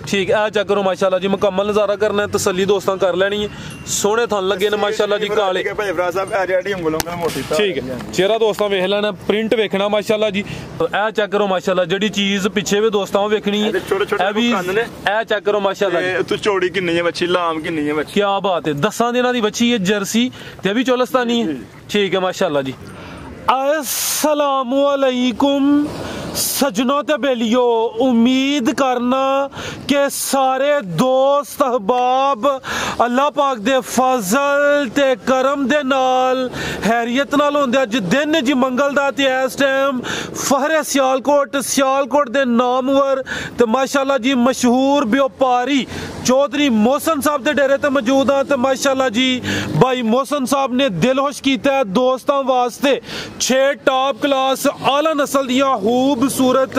ठीक है चेक करो माशाल्लाह जी मुकम्मल नज़ारा करना है तसल्ली दोस्तों कर लेनी है सोहने थन लगे ने माशाल्लाह जी काले ठीक है चेहरा दोस्तों वेख लेना प्रिंट वेखना माशाल्लाह जी ए चेक करो माशाल्लाह जेडी चीज पिछे भी दोस्तों वेखनी है ए चेक करो माशाल्लाह तू चौड़ी किन्नी है बच्ची लाम किन्नी है बच्ची क्या बात है 10 दिनों की बच्ची है जर्सी ते भी चोलस्तानी है ठीक है माशाल्लाह जी अस्सलामु अलैकुम सजनों ते बेलियो उम्मीद करना कि सारे दोस्त अहबाब अल्लाह पाक दे फजल ते करम दे नाल हैरियत नाल होंदे अज दिन जी मंगल दा ते इस टाइम फहरे सियालकोट दे नामवर ते माशाल्लाह जी मशहूर व्यापारी चौधरी मोहसन साहब दे डेरे ते मौजूद हां ते माशाल्लाह जी भाई मोहसन साहब ने दिल खुश कीता है दोस्तां वास्ते 6 टॉप क्लास आला नस्ल दियां खूबसूरत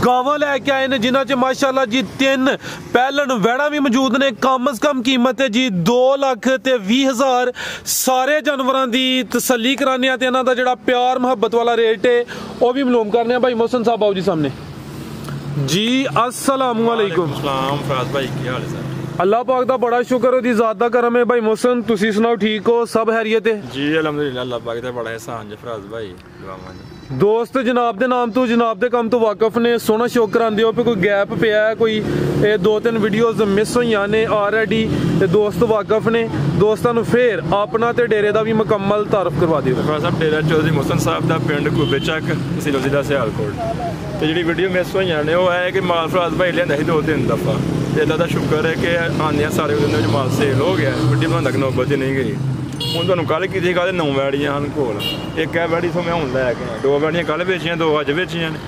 गावां लैके आए ने जिन्हां च माशाल्लाह जी 3 पहलन वैड़ा भी मौजूद ने कम अज कम कीमत है जी 2,20,000 सारे जानवरां दी तसल्ली कराने ते इन्हां दा जेहड़ा प्यार मोहब्बत वाला रेट है वो भी मालूम करने भाई मोहसन साहब आओ जी सामने जी अस्सलाम वालेकुम फराज भाई की हाल है सर अल्लाह पाक दा बड़ा शुक्र है दी ज़ात दा करम है भाई मोहसन तुसी सुनाओ ठीक हो सब हैरियत है जी अल्हम्दुलिल्लाह अल्लाह पाक दा बड़ा एहसान है फराज भाई दुआवां दोस्त जनाब दे नाम तो जनाब दे कम तो वाकफ ने सोना शो करांदे हो पे कोई गैप पिया है कोई 2-3 वीडियोस मिस होईयां ने ऑलरेडी ते दोस्त वाकफ ने दोस्तां नु फिर अपना ते डेरे दा भी मुकम्मल तारफ करवा दियो फराज साहब डेरा चौधरी मोहसन साहब दा पिंड कुबेचक तहसील जिला सियालकोट ते जेहड़ी वीडियो मिस होईयां ने वो है कि माल फराज भाई लियांदा सी 2-3 दफा ते अल्लाह दा शुक्र है कि आंदियां सारे दिन विच माल सेल हो गया वीडियो बनांदा कि नौबत नहीं गई ਹੁਣ ਤੁਹਾਨੂੰ ਕੱਲ ਕੀਤੀ ਕੱਲ 9 ਵੈੜੀਆਂ ਹਨ ਕੋਲ ਇੱਕ ਹੈ ਵੈੜੀ ਤੋਂ ਮੈਂ ਹੁਣ ਲੈ ਕੇ 2 ਵੈੜੀਆਂ ਕੱਲ ਵੇਚੀਆਂ 2 ਅੱਜ ਵੇਚੀਆਂ ਨੇ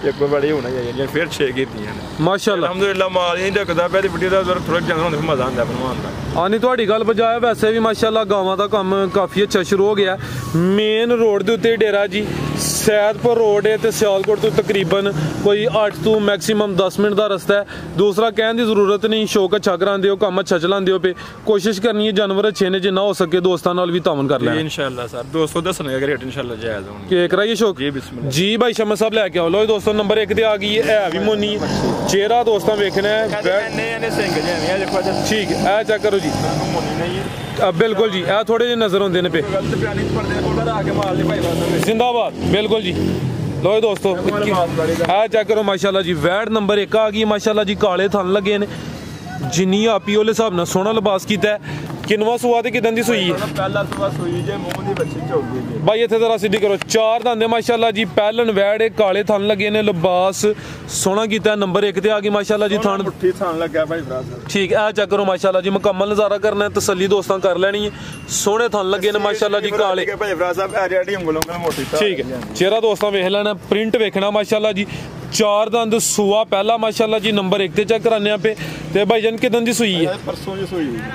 ਇੱਕ ਵੈੜੀ ਹੋਣਾ ਚਾਹੀਦੀ ਫਿਰ 6 ਕੀਤੀਆਂ ਨੇ ਮਾਸ਼ਾਅੱਲਾ ਅਲਹਮਦੁਲਿਲਾ ਮਾਲ ਨਹੀਂ ਢੱਕਦਾ ਪਿਆ ਤੇ ਵੀਡੀਓ ਦਾ ਥੋੜਾ ਜਿਹਾ ਹੁੰਦਾ ਮਜ਼ਾ ਆਉਂਦਾ ਬਣਵਾਉਣ ਦਾ ਆਨੀ ਤੁਹਾਡੀ ਗੱਲ ਬਜਾਏ ਵੈਸੇ ਵੀ ਮਾਸ਼ਾਅੱਲਾ ਗਾਵਾਂ ਦਾ ਕੰਮ ਕਾਫੀ ਅੱਛਾ ਸ਼ੁਰੂ ਹੋ ਗਿਆ ਮੇਨ ਰੋਡ ਦੇ ਉੱਤੇ ਡੇਰਾ ਜੀ सैदपुर रोड है तो सियालकोट तो तकरीबन कोई 8 तो मैक्सीमम 10 मिनट का रस्ता है दूसरा कहने की जरूरत नहीं शौक अच्छा कराते हो काम अच्छा चलाते हो पे कोशिश करनी है जानवर अच्छे ने जिन्ना हो सके दोस्तों नाल भी तावन कर लेना इंशाल्लाह सर दोस्तों दसने रेट इंशाल्लाह जायज होंगे के कराइए शौक जी भाई शम्मा साहब लेके आओ लो दोस्तों नंबर 1 ते आ गई है भी मोनी चेहरा दोस्तों वेखना है ठीक है चेक करो जी बिल्कुल जी थोड़े जे नजर होंगे ने पे जिंदाबाद बिल्कुल जी लो दोस्तों चेक करो माशाल्लाह जी वैड नंबर 1 आ गई माशाल्लाह जी काले थन लगे ने जिन्नी आपी ओले हिसाब नाल सोहना लिबास कीता है किनवा सुआ ते किदन दी सूई है पहला सुआ सूई जे मुंह दी बच्ची चौगी जी भाई इत्थे जरा सीधी करो 4 दंदे माशाल्लाह जी पहलन वैड काले थन लगे ने लिबास सोहना कीता नंबर 1 ते आ गई माशाल्लाह जी थन मुट्ठी थन लगा भाई फराज ठीक है चेक करो माशाल्लाह जी मुकम्मल नज़ारा करना है तसल्ली दोस्तों कर लेनी है सोहने थन लगे ने माशाल्लाह जी काले भाई फराज साहब रेडी ਉਂਗਲੋਂ ਨਾਲ मोटी ठीक है चेहरा दोस्तों वेख लेना प्रिंट वेखना माशाल्लाह जी 4 दंद सुआ पहला माशाल्लाह जी नंबर 1 ते चेक कराने पे ते भाईजान किदन दी सूई है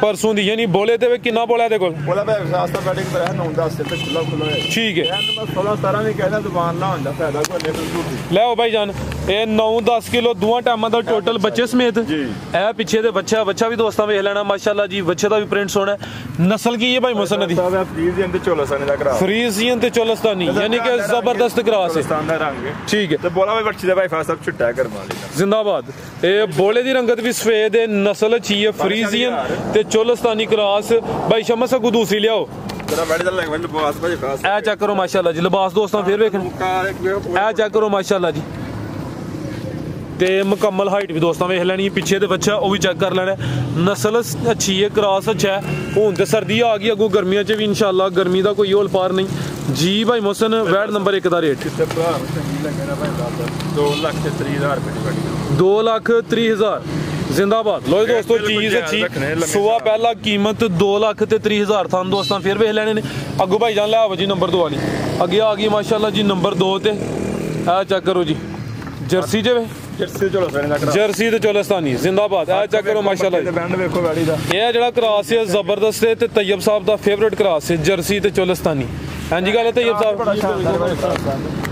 परसों दी यानी बोले ते कितना बोला दे कोल बोला भाई रास्ता बैटिंग पर है 9-10 से खुला है ठीक है 16-17 भी कहना दुकान ना होंदा फायदा कोई नहीं ले आओ भाईजान ये 9-10 किलो दोवां टाइमां दा टोटल बच्चे समेत ए पीछे दे बच्चा भी दोस्तां वेख लेना माशाल्लाह जी बच्चे दा भी प्रिंट सोना है नस्ल की है भाई मोहसन दी फ्रीजियन ते चोलस्तानी दा करा फ्रीजियन ते चोलस्तानी यानी कि जबरदस्त क्रॉस है दा रंग ठीक है ते बोला भाई बच्ची दे भाई फास्ट सब छुट्टा कर माली जिंदाबाद ये बोले दी रंगत भी सफेद है नस्ल अच्छी है फ्रीजियन ते चोलस्तानी क्रॉस भाई शम्मा से दूसरी ले आओ ए चेक करो माशाल्लाह जी लिबास दोस्तों फिर वेखना ए चेक करो माशाल्लाह जी ते मुकम्मल हाइट भी दोस्तों वेख लैनी पिछे ते बच्चा वो भी चेक कर लेना नस्ल अच्छी है क्रॉस अच्छा है हुण ते सर्दी आ गई अगों गर्मियां च भी इंशाल्लाह गर्मी का कोई होल पार नहीं जी भाई मोहसन वैड नंबर 1 का रेट 2,30,000 जिंदाबाद लो दोस्तों चीज अच्छी सुबह पहला कीमत 2,30,000 था दोस्तों फिर वेख लेने ने अगू भाई जान ला जी नंबर 2 वाली अगे आ गई माशाल्लाह जी नंबर 2 ते चेक करो जी जर्सी जे जर्सी ते चोलस्तानी जिंदाबाद चेक करो माशाल्लाह ये जेड़ा क्रॉस है जबरदस्त है ते तैयब साहब दा फेवरेट क्रॉस है जर्सी ते चोलस्तानी हां जी गल है तैयब साहब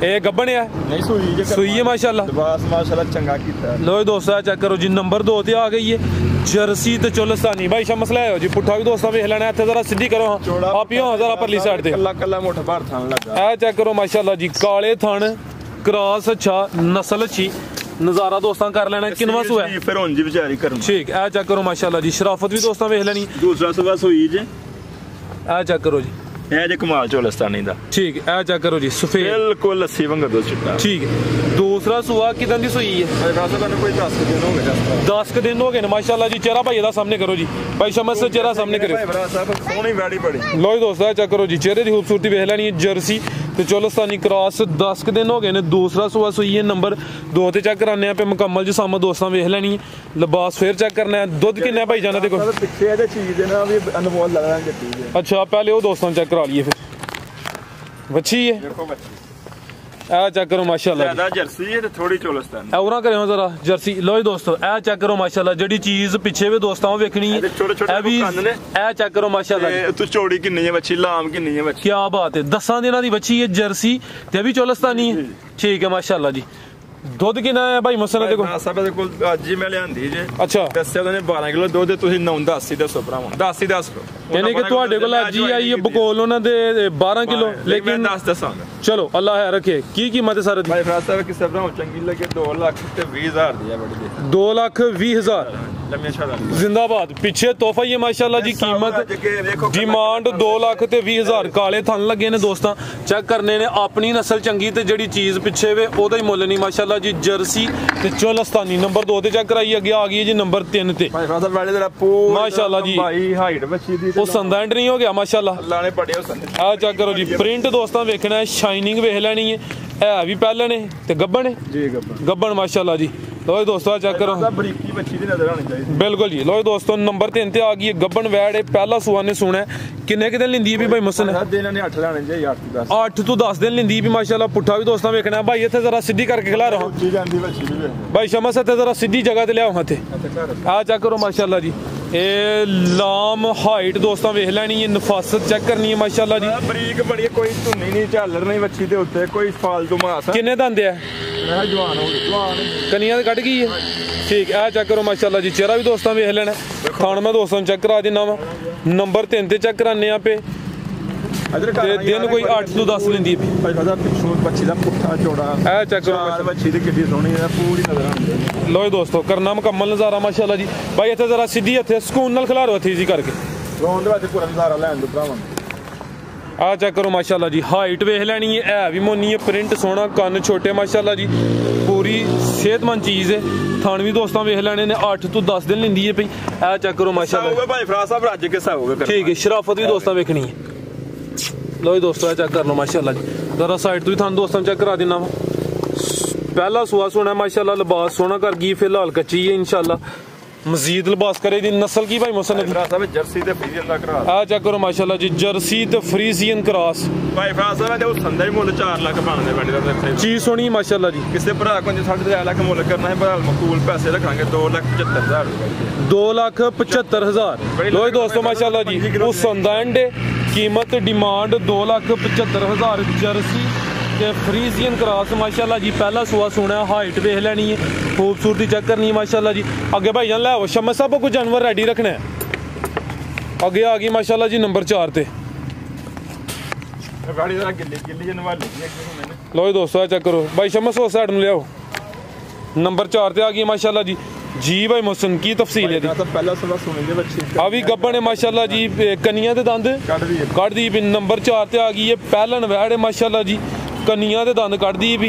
ये गब्बन है नहीं सूई है माशाल्लाह चंगा कीता लो दोस्तों चेक करो जी नंबर 2 ते आ गई है जर्सी ते चोलस्तानी भाई शा मसला है जी पुट्ठा भी दोस्तों वेख लेना इत्थे जरा सीधी करो आप ही हो जरा परली साइड ते कल्ला मोटा भार थन लगा चेक करो माशाल्लाह जी काले थन क्रॉस अच्छा नस्ल अच्छी ਨਜ਼ਾਰਾ ਦੋਸਤਾਂ ਕਰ ਲੈਣਾ। ਕਿੰਨਵਾਂ ਸੂਆ ਹੈ? ਫਿਰ ਹੁਣ ਜੀ ਵਿਚਾਰੀ ਕਰਮ। ਠੀਕ, ਇਹ ਚੈੱਕ ਕਰੋ ਮਾਸ਼ਾਅੱਲਾ ਜੀ, ਸ਼ਰਾਫਤ ਵੀ ਦੋਸਤਾਂ ਵੇਖ ਲੈਣੀ। ਦੂਸਰਾ ਸੂਆ ਸੂਈ ਜੇ, ਇਹ ਚੈੱਕ ਕਰੋ ਜੀ, ਇਹ ਜੇ ਕਮਾਲ ਚੋਲਸਤਾਨੀ ਦਾ। ਠੀਕ, ਇਹ ਚੈੱਕ ਕਰੋ ਜੀ, ਸਫੇਦ ਬਿਲਕੁਲ ਲੱਸੀ ਵਾਂਗ ਦੁੱਧ ਚਿੱਟਾ। ਠੀਕ, ਦੂਸਰਾ ਸੂਆ ਕਿਦਾਂ ਦੀ ਸੂਈ ਹੈ? ਕੋਈ 10 ਦਿਨ ਹੋ ਗਏ। 10 ਦਿਨ ਹੋ ਗਏ ਨੇ ਮਾਸ਼ਾਅੱਲਾ ਜੀ। ਚਿਹਰਾ ਭਾਈ ਇਹਦਾ ਸਾਹਮਣੇ ਕਰੋ ਜੀ, ਭਾਈ ਸ਼ਮਸ ਸੇ ਚਿਹਰਾ ਸਾਹਮਣੇ ਕਰਿਓ। ਸੋਹਣੀ ਵੈੜੀ ਬੜੀ। ਲੋ ਜੀ ਦੋਸਤੋ, ਇਹ ਚੈੱਕ ਕਰੋ ਜੀ, ਚਿਹਰੇ ਦੀ ਖੂਬਸੂਰਤੀ ਵੇਖ ਲੈਣੀ ਹੈ। ਜਰਸੀ ਤੇ ਚੋਲਸਤਾਨੀ ਕ੍ਰਾਸ 10 ਦਿਨ ਹੋ ਗਏ ਨੇ। ਦੂਸਰਾ ਸੂਆ ਸੂਈ ਹੈ, ਨੰਬਰ 2 ਤੇ ਚੈੱਕ ਕਰਾਨੇ ਆ ਪੇ ਮੁਕੰਮਲ ਜੀ ਸਾਹਮਣੇ ਦੋਸਤਾਂ ਵੇਖ ਲੈਣੀ ਹੈ। ਲਿਬਾਸ ਫੇਰ ਚੈੱਕ ਕਰਨਾ ਹੈ। ਦੁੱਧ ਕਿੰਨਾ ਭਾਈ ਜਾਨਾ ਦੇਖੋ ਪਿੱਛੇ ਇਹਦੇ ਚੀਜ਼ ਦੇ ਨਾਲ ਵੀ ਅਨਮੋਲ ਲੱਗਦਾ ਜੱਟੀ ਜੇ। ਅੱਛਾ, ਪਹਿਲੇ ਉਹ ਦੋਸਤਾਂ ਚੈੱਕ ਕਰਾ ਲਈਏ ਫਿਰ। ਵੱਛੀ ਹੈ, ਦੇਖੋ ਬੱਚੀ ਇਹ ਚੈੱਕ ਕਰੋ ਮਾਸ਼ਾਅੱਲਾ। ਜ਼ਿਆਦਾ ਜਰਸੀ ਹੈ ਤੇ ਥੋੜੀ ਚੋਲਸਤਾਨੀ। ਔਰਾਂ ਕਰਿਓ ਜ਼ਰਾ ਜਰਸੀ। ਲੋ ਜੀ ਦੋਸਤੋ, ਇਹ ਚੈੱਕ ਕਰੋ ਮਾਸ਼ਾਅੱਲਾ, ਜਿਹੜੀ ਚੀਜ਼ ਪਿੱਛੇ ਵੀ ਦੋਸਤਾਂ ਉਹ ਵੇਖਣੀ ਹੈ। ਇਹ ਵੀ ਇਹ ਚੈੱਕ ਕਰੋ ਮਾਸ਼ਾਅੱਲਾ। ਤੂੰ ਚੌੜੀ ਕਿੰਨੀ ਹੈ ਬੱਚੀ, ਲਾਮ ਕਿੰਨੀ ਹੈ ਬੱਚੀ? ਕੀ ਬਾਤ ਹੈ, 10 ਦਿਨਾਂ ਦੀ ਬੱਚੀ ਹੈ, ਜਰਸੀ ਤੇ ਇਹ ਵੀ ਚੋਲਸਤਾਨੀ ਹੈ। ਠੀਕ ਹੈ ਮਾਸ਼ਾਅੱਲਾ ਜੀ। ਦੁੱਧ ਕਿੰਨਾ ਹੈ ਭਾਈ ਮਸਲਾ ਦੇਖੋ? ਸਾਹਿਬ ਦੇ ਕੋਲ ਅੱਜ ਹੀ ਮੈਂ ਲਿਆਂਦੀ ਜੇ। ਅੱਛਾ, ਦੱਸਿਆ ਤਾਂ 12 ਕਿਲੋ ਦੁੱਧ, ਤੁਸੀਂ 9-10 ਹੀ ਦੱਸੋ ਭਰਾਵਾਂ। 10 ਹੀ ਦੱਸ ਲਓ। ਯਾਨੀ ਕਿ ਤੁਹਾਡੇ ਕੋਲ ਅੱਜ ਹੀ ਆਈ ਹੈ ਬਕੋਲ ਉਹਨਾਂ ਦੇ 12 ਕਿਲੋ, ਲੇਕਿਨ 10 ਦੱਸਾਂਗਾ। ਚਲੋ ਅੱਲਾਹ ਹੈ ਰੱਖੇ। ਕੀ ਕੀਮਤ ਹੈ ਸਰ? ਭਾਈ ਫਰਾਜ਼ ਸਾਹਿਬ ਕਿਸੇ ਭਰਾ ਚੰਗੀ ਲੱਗੇ 2 ਲੱਖ ਤੇ 20,000 ਦੀ ਹੈ ਬੜੀ ਦੇ। 2,20,000 ਲੰਮੀਆਂ ਛਾਲਾਂ ਜ਼ਿੰਦਾਬਾਦ। ਪਿੱਛੇ ਤੋਹਫਾ ਹੀ ਹੈ ਮਾਸ਼ਾਅੱਲਾ ਜੀ। ਕੀਮਤ ਡਿਮਾਂਡ 2,20,000। ਕਾਲੇ ਥਣ ਲੱਗੇ ਨੇ ਦੋਸਤਾਂ, ਚੈੱਕ ਕਰਨੇ ਨੇ। ਆਪਣੀ ਨਸਲ ਚੰਗੀ ਤੇ ਜਿਹੜੀ ਚੀਜ਼ ਪਿੱਛੇ ਵੇ ਉਹਦਾ ਹੀ ਮੁੱਲ ਨਹੀਂ ਮਾਸ਼ਾਅੱਲਾ ਜੀ। ਜਰਸੀ ਤੇ ਚੋਲਸਤਾਨੀ ਨੰਬਰ 2 ਤੇ ਚੈੱਕ ਕਰਾਈ। ਅੱਗੇ ਆ ਗਈ ਹੈ ਜੀ ਨੰਬਰ 3 ਤੇ। ਭਾਈ ਫਰਾਜ਼ ਸਾਹਿਬ ਵਾਲੇ ਦਾ ਪੂਰਾ ਮਾਸ਼ਾਅੱਲਾ ਜੀ, ਭਾਈ ਹਾਈਟ ਬੱਚੀ ਦੀ ਉਹ ਸੰਦਾਂਡ ਨਹੀਂ ਹੋ ਗਿਆ ਮਾਸ਼ਾਅੱਲਾ। ਅੱਲਾਹ ਨੇ ਪੜਿਆ ਉਹ ਸੰਦ। ਆ ਚੈੱਕ ਕਰੋ ਜੀ, ਪ੍ਰਿੰਟ ਦੋਸਤਾਂ ਵੇਖਣਾ ਹੈ, ਸ਼ਾਈਨਿੰਗ ਵੇਖ ਲੈਣੀ ਹੈ। ਇਹ ਵੀ ਪਹਿਲੇ ਨੇ ਤੇ ਗੱਬਣ ਹੈ ਜੀ, ਗੱਬਣ ਗੱਬਣ ਮਾਸ਼ਾਅੱਲਾ ਜੀ। ਲੋ ਜੀ ਦੋਸਤੋ, ਚੈੱਕ ਕਰੋ, ਬਰੀਕੀ ਬੱਚੀ ਦੀ ਨਜ਼ਰ ਆਣੀ ਚਾਹੀਦੀ। ਬਿਲਕੁਲ ਜੀ। ਲੋ ਜੀ ਦੋਸਤੋ, ਨੰਬਰ 3 ਤੇ ਆ ਗਈ ਹੈ ਗੱਬਣ ਵੈੜ। ਇਹ ਪਹਿਲਾ ਸੂਆ ਨੇ ਸੁਣਾ। ਕਿੰਨੇ ਕਿ ਦਿਨ ਲੈਂਦੀ ਹੈ ਵੀ ਭਾਈ ਮਸਨ? ਦਿਨਾਂ ਨੇ 8 ਲੈਣੇ ਚਾਹੀਦੇ। 8 ਤੋਂ 10 8 ਤੋਂ 10 ਦਿਨ ਲੈਂਦੀ ਵੀ ਮਾਸ਼ਾਅੱਲਾ। ਪੁੱਠਾ ਵੀ ਦੋਸਤਾਂ ਵੇਖਣਾ ਭਾਈ। ਇੱਥੇ ਜ਼ਰਾ ਸਿੱਧੀ ਕਰਕੇ ਖਿਲਾ ਰਹਾ ਉੱਚੀ ਜਾਂਦੀ ਬੱਚੀ ਦੀ ਭਾਈ ਸ਼ਮਸ। ਇੱਥੇ ਜ਼ਰਾ ਸਿੱਧੀ ਜਗ੍ਹਾ ਤੇ ਲਿਆਓ ਹੱਥੇ। ਆ ਚੈੱਕ ਕਰੋ ਮਾਸ਼ਾਅੱਲਾ ਜੀ। ਇਹ ਲਾਮ ਹਾਈਟ ਦੋਸਤਾਂ ਵੇਖ ਲੈਣੀ ਹੈ। ਨਫਾਸਤ ਚੈੱਕ ਕਰਨੀ ਹੈ ਮਾਸ਼ਾਅੱਲਾ ਜੀ। ਬਰੀਕ ਬੜੀ, ਕੋਈ ਧੁੰਨੀ ਨਹੀਂ, ਝਾਲਰ ਨਹੀਂ ਬੱਚੀ ਦੇ ਉੱਤੇ, ਕੋਈ ਫਾਲਤੂ ਮਾਸ। ਕਿੰਨੇ ਦੰਦ ਆ? ਮੈਂ ਜਵਾਨ ਹੋ ਗਈ, ਜਵਾਨ ਕਨੀਆਂ ਤੇ ਕੱਢ ਗਈ ਹੈ। ਠੀਕ, ਇਹ ਚੈੱਕ ਕਰੋ ਮਾਸ਼ਾਅੱਲਾ ਜੀ। ਚਿਹਰਾ ਵੀ ਦੋਸਤਾਂ ਵੇਖ ਲੈਣਾ। ਖਾਣ ਮੈਂ ਦੋਸਤਾਂ ਨੂੰ ਚੈੱਕ ਕਰਾ ਦਿੰਦਾ ਵਾ। ਨੰਬਰ 3 ਤੇ ਚੈੱਕ ਕਰਾਨੇ ਆ ਪੇ ਤੇ ਦਿਨ ਕੋਈ 8 ਤੋਂ 10 ਲੈਂਦੀ ਹੈ ਭਾਈ ਫਾਦਰ। ਪਿੱਛੋਂ ਬੱਚੀ ਦਾ ਪੁੱਠਾ ਚੌੜਾ ਇਹ ਚੈੱਕ ਕਰੋ ਬੱਚੀ ਦੀ ਕਿੱਡੀ ਸੋਹਣੀ ਹੈ, ਪੂਰੀ ਨਜ਼ਰ ਆਉਂਦੀ। ਲੋ ਦੋਸਤੋ, ਕਰਨਾ ਮੁਕੰਮਲ ਨਜ਼ਾਰਾ ਮਾਸ਼ਾਅੱਲਾ ਜੀ। ਭਾਈ ਇੱਥੇ ਜ਼ਰਾ ਸਿੱਧੀ ਇੱਥੇ ਸਕੂਨ ਨਾਲ ਖਿਲਾਰੋ ਇੱਥੇ ਜੀ ਕਰਕੇ। ਰੋਣ ਦੇ ਵਿੱਚ ਪੂਰਾ ਨਜ਼ਾਰਾ ਲੈਣ ਦੋ ਭਰਾਵਾਂ। ਆ ਚੈੱਕ ਕਰੋ ਮਾਸ਼ਾਅੱਲਾ ਜੀ। ਹਾਈਟ ਵੇਖ ਲੈਣੀ ਹੈ। ਇਹ ਵੀ ਮੋਨੀ ਹੈ, ਪ੍ਰਿੰਟ ਸੋਹਣਾ, ਕੰਨ ਛੋਟੇ ਮਾਸ਼ਾਅੱਲਾ ਜੀ। ਪੂਰੀ ਸਿਹਤਮੰਦ ਚੀਜ਼ ਹੈ। ਥਣ ਵੀ ਦੋਸਤਾਂ ਵੇਖ ਲੈਣੇ ਨੇ। 8 ਤੋਂ 10 ਦਿਨ ਲੈਂਦੀ ਹੈ ਭਾਈ। ਇਹ ਚੈੱਕ ਕਰੋ ਮਾਸ਼ਾਅੱਲਾ। ਭਾਈ ਫਰਾਜ਼ ਸਾਹਿਬ ਰੱਜ ਕੇ ਸਾਹੋਗੇ। ਠੀਕ ਹੈ, ਸ਼ਰਾਫਤ ਵੀ ਦੋਸਤਾਂ ਵੇਖਣੀ ਹੈ। ਲੋ ਜੀ ਦੋਸਤੋ, ਇਹ ਚੈੱਕ ਕਰ ਲਓ ਮਾਸ਼ਾਅੱਲਾ ਜੀ। ਜ਼ਰਾ ਸਾਈਡ ਤੋਂ ਵੀ ਤੁਹਾਨੂੰ ਦੋਸਤਾਂ ਨੂੰ ਚੈੱਕ ਕਰਾ ਦਿੰਦਾ ਵਾ। ਪਹਿਲਾ ਸੂਆ ਸੋਹਣਾ ਮਾਸ਼ਾਅੱਲਾ। ਲਿਬਾਸ ਸੋਹਣਾ ਕਰ ਗਈ। ਫਿਲਹਾਲ ਕੱਚੀ ਹੈ, ਇਨਸ਼ਾਅੱਲਾ ਮਜ਼ੀਦ ਲਿਬਾਸ करे दी। नस्ल की भाई मुसन जर्सी ते फ्रीजियन दा क्रॉस आ चेक करो माशाल्लाह जी। जर्सी ते फ्रीजियन क्रॉस भाई फ्रांस दा ते संदा ही मुल 4 लाख पाने बैठे दा चीज सोनी माशाल्लाह जी। किसी भरा को 3.5 लाख मुल करना है पर मकबूल पैसे रखांगे 2,75,000 2,75,000। लो दोस्तों माशाल्लाह जी, वो संदा एंड कीमत डिमांड 2,75,000 जर्सी फ्रीजियन क्रॉस माशाल्लाह जी। पहला सुआ सुना, हाइट वेख लेनी है, खूबसूरती चेक करनी है माशाल्लाह जी। अगे भाई जान लो शम्मा साहब को जानवर रेडी रखना है। अगे आ गई माशाल्लाह जी नंबर 4 ते। लो दोस्तों चेक करो भाई शम्मा सो साइड में लियाओ। नंबर 4 ते आ गई माशाल्लाह जी। जी भाई मोहसिन की तफसील है पहला सुबह सुने दे बच्चे अभी गब्बन है माशाल्लाह जी। कनिया दे दंद कट दी भी। नंबर 4 ते आ गई है। पहलन वैड़ है माशाल्लाह जी। कनिया दे दंद कट दी भी।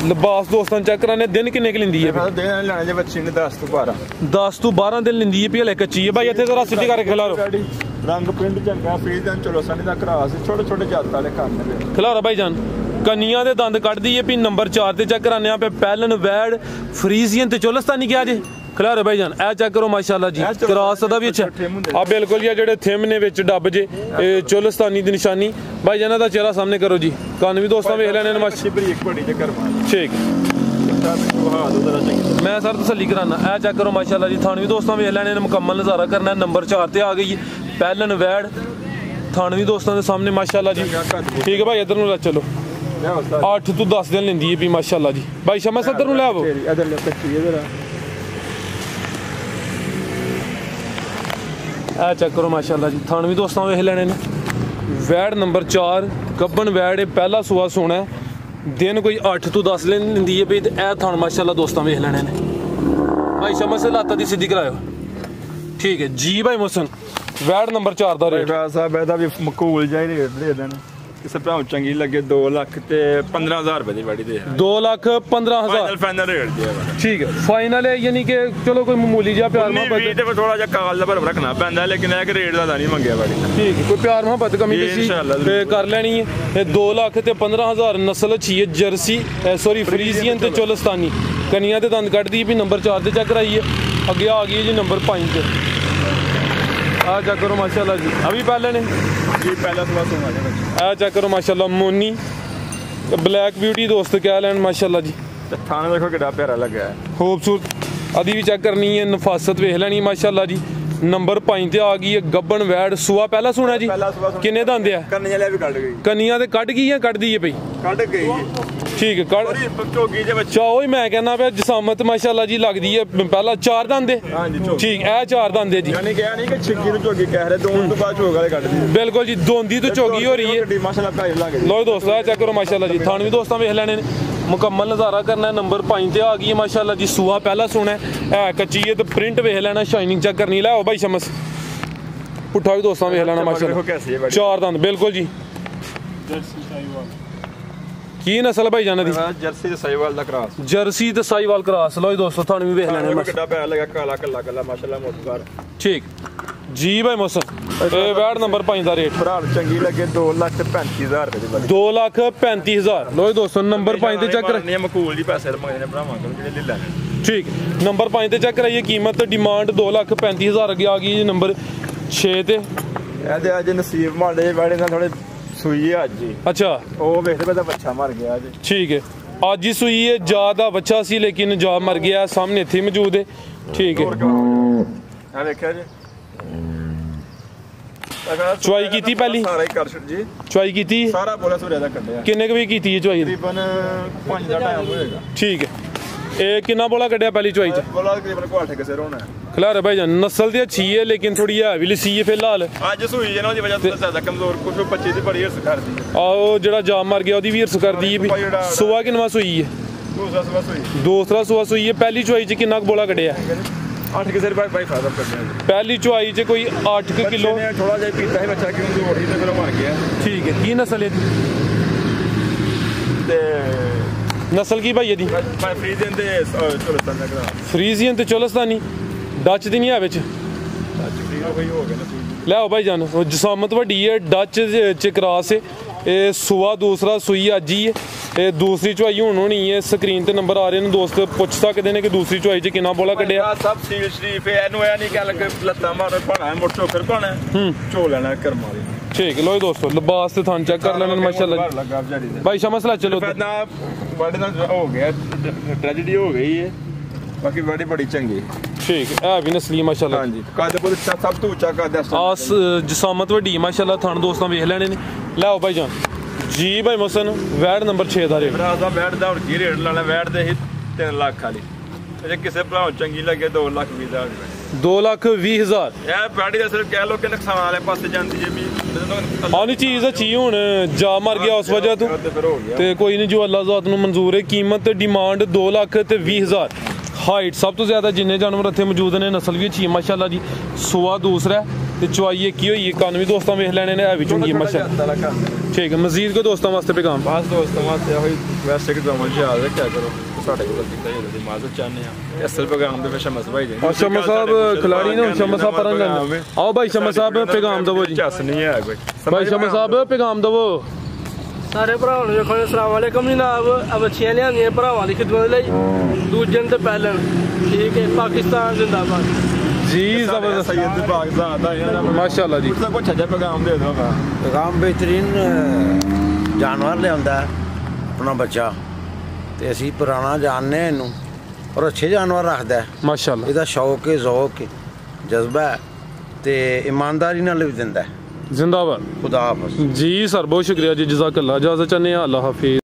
लिबास दोस्तों चेक कराने दिन किन्ने की लेंदी है? दिन लेने जे बच्ची ने 10 तो 12 10 तो 12 दिन लेंदी है। पहले कच्ची है भाई। इथे जरा सीधी करके खिला रो। रंग पिंड चंगा फ्रीजन चलो सनी दा क्रॉस छोटे छोटे जात वाले काम ने खिला रो भाई जान। कनिया दे दंद कट दी है भी। नंबर 4 ते चेक कराने पे पहलन वैड़ फ्रीजियन ते चोलस्तानी क्या जे खिला रो भाई जान। ए चेक करो माशाल्लाह जी। क्रॉस दा भी अच्छा आ बिल्कुल ये जेड़े थिम ने विच डब जे चोलस्तानी दी निशानी भाई जान दा चेहरा सामने करो जी। कान भी दोस्तों वेख लेने माशाल्लाह बरीक बड़ी जे करवा ठीक मैं सर तसल्ली कराना। ए चेक करो माशाल्लाह जी। थान भी दोस्तों वेख लेने मुकम्मल नज़ारा करना है। नंबर 4 ते आ गई पहलन वैड़। थान भी दोस्तों के सामने माशाल्लाह जी। ठीक है भाई इधर नु चलो 8 तो 10 दिन लेंदी है भी माशाल्लाह जी। भाई शम्मा सदर नु ले आवो। ए चेक करो माशाल्लाह जी। थान भी दोस्तों वेख लेने ने। वैड़ नंबर 4 गब्बन वैड़ पहला सुआ सोना है। दिन कोई 8 ਤੋਂ 10 ਲੈਂਦੀ ਹੈ ਬਈ ਤੇ ਇਹ ਥਣ ਮਾਸ਼ਾਅੱਲਾ ਦੋਸਤਾਂ ਵੇਖ ਲੈਣੇ ਨੇ ਭਾਈ ਸ਼ਮਸ ਸੇ ਲਾਤਾ ਦੀ ਸਿੱਧੀ ਕਰਾਇਓ ਠੀਕ ਹੈ ਜੀ ਭਾਈ ਮੁਹਸਨ ਵੈਡ ਨੰਬਰ 4 ਦਾ ਰੇਟ ਭਾਈ ਸਾਹਿਬ ਇਹਦਾ ਵੀ ਮਕੂਲ ਜਿਹਾ ਰੇਟ ਦੇ ਦੇਣ ਕਿਸੇ ਭਰਾ ਚੰਗੀ ਲੱਗੇ 2 ਲੱਖ ਤੇ 15000 ਰੁਪਏ ਦੀ ਵਾੜੀ ਦੇ 2,15,000 ਫਾਈਨਲ ਰੇਟ ਦੀ ਹੈ ठीक है फाइनल है यानी कि चलो कोई मामूली जा प्यार मोहब्बत ਤੇ ਥੋੜਾ ਜਿਹਾ ਕਾਲ ਦਾ ਭਰ ਰੱਖਣਾ ਪੈਂਦਾ ਲੇਕਿਨ ਇਹ ਕਿ ਰੇਟ ਦਾ ਨਹੀਂ ਮੰਗਿਆ ਵਾੜੀ ठीक है कोई प्यार मोहब्बत कमी पेशी ते कर लेनी है ये 2,15,000 नस्ल अच्छी है जर्सी सॉरी फ्रीजियन ते चोलस्तानी कनिया ते दंद कट दी भी नंबर 4 ते चेक कराइए अगे आ गई जी नंबर 5 ते आ चेक करो माशाल्लाह जी अभी पहले ने जी पहला सवा सोना है आ चेक करो माशाल्लाह मोनी ब्लैक ब्यूटी दोस्त कह लैन माशाल्लाह जी थाना देखो कितना प्यारा लगा है खूबसूरत अभी भी चेक करनी है नफासत वेख लैनी माशाल्लाह जी नंबर 5 ਤੇ ਆ ਗਈ ਹੈ ਗੱਬਣ ਵੈੜ ਸੂਆ ਪਹਿਲਾ ਸੁਣਾ ਜੀ ਕਿੰਨੇ ਦਾ ਆਂਦੇ ਆ ਕੰਨੀਆਂ ਲੈ ਵੀ ਕੱਢ ਗਈ ਕੰਨੀਆਂ ਤੇ ਕੱਢ ਗਈ ਆ ਕੱਢਦੀ ਹੈ ਪਈ ਕੱਢ ਗਈ ਠੀਕ ਹੈ ਕੱਢ ਝੋਗੀ ਦੇ ਵਿੱਚ ਚਾਹੋ ਹੀ ਮੈਂ ਕਹਿੰਦਾ ਪਿਆ ਜਸਾਮਤ ਮਾਸ਼ਾਅੱਲਾ ਜੀ ਲੱਗਦੀ ਹੈ ਪਹਿਲਾ 4 ਦੰਦੇ ਹਾਂਜੀ ਠੀਕ ਇਹ 4 ਦੰਦੇ ਜੀ ਯਾਨੀ ਕਿਹਾ ਨਹੀਂ ਕਿ ਛਿੱਕੀ ਨੂੰ ਝੋਗੀ ਕਹਿ ਰਹੇ ਦੋਨ ਤੋਂ ਬਾਅਦ ਝੋਗ ਵਾਲੇ ਕੱਢਦੀ ਬਿਲਕੁਲ ਜੀ ਦੋਂਦੀ ਤੋਂ ਝੋਗੀ ਹੋ ਰਹੀ ਹੈ ਮਾਸ਼ਾਅੱਲਾ ਭਾਈ ਲੱਗ ਲੋ ਦੋਸਤੋ ਆ ਚੈੱਕ ਕਰੋ ਮਾਸ਼ਾਅੱਲਾ ਜੀ ਥਾਣ ਵੀ ਦੋਸਤਾਂ ਵੇਖ ਲੈਣੇ ਨੇ ਮੁਕੰਮਲ ਨਜ਼ਾਰਾ ਕਰਨਾ ਨੰਬਰ 5 ਤੇ ਆ ਗਈ ਹੈ ਮਾਸ਼ਾਅੱਲਾ ਜੀ ਸੂਆ ਪਹਿਲਾ ਸੁਣਾ ਹੈ ਕੱਚੀ ਹੈ ਤੇ ਪ੍ਰਿੰਟ ਵੇਖ ਲੈਣਾ ਸ਼ਾਈਨਿੰਗ ਚੈੱਕ ਕਰਨੀ ਲੈ ਆਓ ਭਾਈ ਸ਼ਮਸ ਪੁੱਠਾ ਵੀ ਦੋਸਤਾਂ ਵੇਖ ਲੈਣਾ ਮਾਸ਼ਾਅੱਲਾ 4 ਦੰਦ ਬਿਲਕੁਲ ਜੀ ਕੀ ਨਸਲ ਭਾਈ ਜਾਨ ਦੀ ਜਰਸੀ ਤੇ ਸਾਈਵਾਲ ਦਾ ਕ੍ਰਾਸ ਜਰਸੀ ਤੇ ਸਾਈਵਾਲ ਕ੍ਰਾਸ ਲੋ ਜੀ ਦੋਸਤੋ ਤੁਹਾਨੂੰ ਵੀ ਵੇਖ ਲੈਣਾ ਕਿੱਡਾ ਪਿਆਰਾ ਲੱਗਾ ਕਾਲਾ ਕੱਲਾ ਕੱਲਾ ਮਾਸ਼ਾਅੱਲਾ ਮੋਟਰ ਠੀਕ ਜੀ ਭਾਈ ਮੌਸਮ ਇਹ ਵੈਡ ਨੰਬਰ 5 ਦਾ ਰੇਟ ਭਰਾ ਚੰਗੀ ਲੱਗੇ 2,35,000 ਰੁਪਏ ਦੀ ਵਾਲੀ 2,35,000 ਲੋ ਜੀ ਦੋਸਤੋ ਨੰਬਰ 5 ਤੇ ਚੈੱਕ ਨਹੀਂ ਮਕੂਲ ਦੀ ਪੈਸੇ ਮੰਗਦੇ ਨੇ ਭਰਾਵਾਂ ਕੋਲ ਜਿਹੜੇ ਲੈ ਲੈਣੇ ਠੀਕ ਨੰਬਰ 5 ਤੇ ਚੈੱਕ ਕਰਾਈਏ ਕੀਮਤ ਡਿਮਾਂਡ 2,35,000 ਅੱਗੇ ਆ ਗਈ ਜੀ ਨੰਬਰ 6 ਤੇ ਇਹਦੇ ਅੱਜ ਨਸੀਬ ਮਾੜੇ ਵਾੜੇ ਨਾਲ ਥੋੜੇ ਸੂਈ ਹੈ ਅੱਜ ਹੀ ਅੱਛਾ ਉਹ ਵੇਖਦੇ ਪਏ ਤਾਂ ਬੱਚਾ ਮਰ ਗਿਆ ਅੱਜ ਠੀਕ ਹੈ ਅੱਜ ਹੀ ਸੂਈ ਹੈ ਜਾ ਦਾ ਬੱਚਾ ਸੀ ਲੇਕਿਨ ਜਾ ਮਰ ਗਿਆ ਸਾਹਮਣੇ ਇੱਥੇ ਮੌਜੂਦ ਹੈ ਠੀਕ ਹੈ ਆ ਵੇਖਿਆ ਜੀ ਚੁਆਈ ਕੀਤੀ ਪਹਿਲੀ ਸਾਰਾ ਹੀ ਕਰ ਛੱਡ ਜੀ ਚੁਆਈ ਕੀਤੀ ਸਾਰਾ ਬੋਲਾ ਸੂਰਿਆ ਦਾ ਕੱਢਿਆ ਕਿੰਨੇ ਕੁ ਵੀ ਕੀਤੀ ਹੈ ਚੁਆਈ ਤਕਰੀਬਨ 5 ਦਾ ਟਾਈਮ ਹੋਏਗਾ ਠੀਕ ਹੈ ਇਹ ਕਿੰਨਾ ਬੋਲਾ ਕੱਢਿਆ ਪਹਿਲੀ ਚੁਆਈ ਚ ਬੋਲਾ ਤਕਰੀਬਨ ਕੁਆਟੇ ਕਿਸੇ ਰੋਣਾ ਖਲਾਰ ਭਾਈ ਜਾਨ ਨਸਲ ਦੀ ਅੱਛੀ ਹੈ ਲੇਕਿਨ ਥੋੜੀ ਹੈ ਵੀ ਲਸੀ ਹੈ ਫਿਲਹਾਲ ਅੱਜ ਸੂਈ ਜਨਾਂ ਦੀ ਵਜ੍ਹਾ ਤੋਂ ਜ਼ਿਆਦਾ ਕਮਜ਼ੋਰ ਕੁਝ 25 ਦੀ ਬੜੀ ਹਿਰਸ ਕਰਦੀ ਹੈ ਆਓ ਜਿਹੜਾ ਜਾਮ ਮਰ ਗਿਆ ਉਹਦੀ ਵੀ ਹਿਰਸ ਕਰਦੀ ਹੈ ਵੀ ਸੂਆ ਕਿੰਨਾ ਸੂਈ ਹੈ ਦੂਸਰਾ ਸਵਾ ਸੂਈ ਦੂਸਰਾ ਸੂਆ ਸੂਈ ਹੈ ਪਹਿਲੀ ਚੁਆਈ ਚ ਕਿੰਨਾ ਬੋਲਾ ਕੱਢਿਆ 8 ਕਿਸੇ ਰੁਪਏ ਭਾਈ ਫਾਦਰ ਕੱਢਿਆ ਪਹਿਲੀ ਚੁਆਈ ਚ ਕੋਈ 8 ਕਿਲੋ ਥੋੜਾ ਜਿਹਾ ਪੀਤਾ ਸੀ ਬੱਚਾ ਕਿਉਂ ਦੌੜੀ ਤੇ ਫਿਰ ਮਰ ਗਿਆ ਠੀਕ ਹੈ ਕੀ ਨਸਲ ਹੈ ਤੇ ਨਸਲ ਕੀ ਭਾਈ ਇਹਦੀ ਭਾਈ ਫਰੀਜ਼ਨ ਤੇ ਚੋਲਸਤਾਨ ਦਾ ਕਰਾ ਫਰੀਜ਼ੀਅਨ ਤੇ ਚੋਲਸਤਾਨੀ ਡੱਚ ਦੀ ਨਹੀਂ ਹੈ ਵਿੱਚ ਕੋਈ ਹੋ ਗਿਆ ਨਾ ਲੈ ਆਓ ਭਾਈ ਜਾਨ ਉਹ ਜਸਾਮਤ ਵੱਡੀ ਹੈ ਡੱਚ ਚ ਕਰਾਸ ਹੈ ਇਹ ਸੂਆ ਦੂਸਰਾ ਸੂਈ ਅੱਜ ਹੀ ਹੈ ਇਹ ਦੂਸਰੀ ਚੁਆਈ ਹੁਣ ਹੋਣੀ ਹੈ ਸਕਰੀਨ ਤੇ ਨੰਬਰ ਆ ਰਹੇ ਨੇ ਦੋਸਤ ਪੁੱਛ ਸਕਦੇ ਨੇ ਕਿ ਦੂਸਰੀ ਚੁਆਈ ਚ ਕਿੰਨਾ ਬੋਲਾ ਕੱਢਿਆ ਸਭ ਸੀਲ ਸ਼ਰੀਫ ਹੈ ਇਹਨੂੰ ਇਹ ਨਹੀਂ ਕਹਿ ਲੱਗੇ ਲੱਤਾਂ ਮਾਰ ਭਾਣਾ ਮੁੜ ਚੋਕਰ ਭਾਣਾ ਝੋ ਲੈਣਾ ਕਰਮ ਵਾਲੀ ਠੀਕ ਲੋ ਦੋਸਤੋ ਲਿਬਾਸ ਤੇ ਥਾਂ ਚੈੱਕ ਕਰ ਲੈਣਾ ਮਾਸ਼ਾਅੱਲਾ ਭਾਈ ਸ਼ਮਸ ਲਾ ਚਲੋ ਨਾ ਬੜੇ ਨਾਲ ਹੋ ਗਿਆ ਟ੍ਰੈਜੇਡੀ ਹੋ ਗਈ ਹੈ ਬਾਕੀ ਬੜੀ ਚੰਗੀ ਠੀਕ ਹੈ ਵੀ ਨਸਲੀ ਮਾਸ਼ਾਅੱਲਾ ਹਾਂਜੀ ਕਾਦੇ ਕੋਲ ਸਭ ਤੋਂ ਉੱਚਾ ਕਾਦਾ ਆਸ ਜਸਾਮਤ ਵੱਡੀ ਮਾਸ਼ਾਅੱਲਾ ਥਾਂ ਦੋਸਤਾਂ ਵੇਖ ਲੈਣੇ ਨੇ ਲੈ ਆਓ ਭਾਈ ਜਾਨ ਜੀ ਭਾਈ ਮੁਹਸਨ ਵੈਡ ਨੰਬਰ 6 ਦਾ ਰੇਟ ਭਰਾ ਦਾ ਵੈਡ ਦਾ ਹੁਣ ਕੀ ਰੇਟ ਲਾਣਾ ਵੈਡ ਦੇ 3 ਲੱਖ ਵਾਲੀ ਜੇ ਕਿਸੇ ਭਰਾ ਚੰਗੀ ਲੱਗੇ 2,20,000 2,20,000 ਇਹ ਪੈੜੀ ਦਾ ਸਿਰਫ ਕਹਿ ਲੋ ਕਿ ਨੁਕਸਾਨ ਵਾਲੇ ਪਾਸੇ ਜਾਂਦੀ ਜੇ ਵੀ ਆਨੀ ਚੀਜ਼ ਅੱਛੀ ਹੁਣ ਜਾ ਮਰ ਗਿਆ ਉਸ ਵਜ੍ਹਾ ਤੋਂ ਤੇ ਕੋਈ ਨਹੀਂ ਜੋ ਅੱਲਾਹ ਜ਼ਾਤ ਨੂੰ ਮਨਜ਼ੂਰ ਹੈ ਕੀਮਤ ਡਿਮਾਂਡ 2,20,000 ਹਾਈਟ ਸਭ ਤੋਂ ਜ਼ਿਆਦਾ ਜਿੰਨੇ ਜਾਨਵਰ ਇੱਥੇ ਮੌਜੂਦ ਨੇ ਨਸਲ ਵੀ ਅੱਛੀ ਹੈ ਮਾਸ਼ਾਅੱਲਾ ਜੀ ਸੂਆ ਦੂਸਰਾ ਤੇ ਚੁਆਈ ਕੀ ਹੋਈ ਹੈ ਕੰਨ ਵੀ ਦੋਸਤਾਂ ਵੇਖ ਲੈਣੇ ਨੇ ਇਹ ਵੀ ਚੰਗੀ ਹੈ ਮਾਸ਼ਾਅੱਲਾ ਠੀਕ ਹੈ ਮਜ਼ੀਦ ਕੋ ਦੋਸਤਾਂ ਵਾਸਤੇ ਪੈਗਾਮ ਬਸ ਦੋਸਤਾਂ ਵਾਸਤੇ ਹੋਈ ਵੈਸੇ ਕਿ ਦਮਨ ਜੀ ਯਾਦ ਰੱਖਿਆ ਕਰੋ ਸਾਡੇ ਕੋਲ ਕੀਤਾ ਜਾਂਦਾ ਦੀ ਮਾਜ਼ਤ ਚਾਹਨੇ ਆ ਅਸਲ ਪੈਗਾਮ ਦੇ ਵਿੱਚ ਸ਼ਮਸ ਭਾਈ ਜੀ ਸ਼ਮਸ ਸਾਹਿਬ ਖਿਲਾੜੀ ਨੇ ਸ਼ਮਸ ਸਾਹਿਬ ਪਰਨ ਲੈਣਾ ਆਓ ਭਾਈ ਸ਼ਮਸ ਸਾਹਿਬ ਪੈਗਾਮ ਦਵੋ ਜੀ ਚੱਸ ਨਹੀਂ ਹੈ ਕੋਈ ਭਾਈ ਸ਼ਮਸ ਸਾਹਿਬ ਪੈਗਾਮ ਦਵੋ ਸਾਰੇ ਭਰਾਵਾਂ ਨੂੰ ਵੇਖੋ ਅਸਲਾਮ ਵਾਲੇਕਮ ਜਨਾਬ ਬੱਚੀਆਂ ਲਿਆਂਦੀਆਂ ਭਰਾਵਾਂ ਦੀ ਖਿਦਮਤ ਲਈ ਦੂਜਨ ਤੇ ਪਹਿਲਣ ਠੀਕ ਹੈ ਪਾਕਿਸਤਾਨ ਜ਼ਿੰਦਾਬਾਦ जी जबरदस्त सैयद पाकिस्तान दा यार माशाल्लाह जी कुछ अच्छा पैगाम दे दो पैगाम बेहतरीन जानवर लिया अपना बच्चा तो असी पुराना जानने इनू और अच्छे जानवर रखता है माशाल्लाह ਇਹਦਾ शौक है ज़ौक है जज्बा है तो ईमानदारी नाल भी दिंदा है जिंदाबाद खुदा हाफिज़ जी सर बहुत शुक्रिया जी जज़ाकल्लाह इजाज़त चाहते हैं अल्लाह हाफिज़।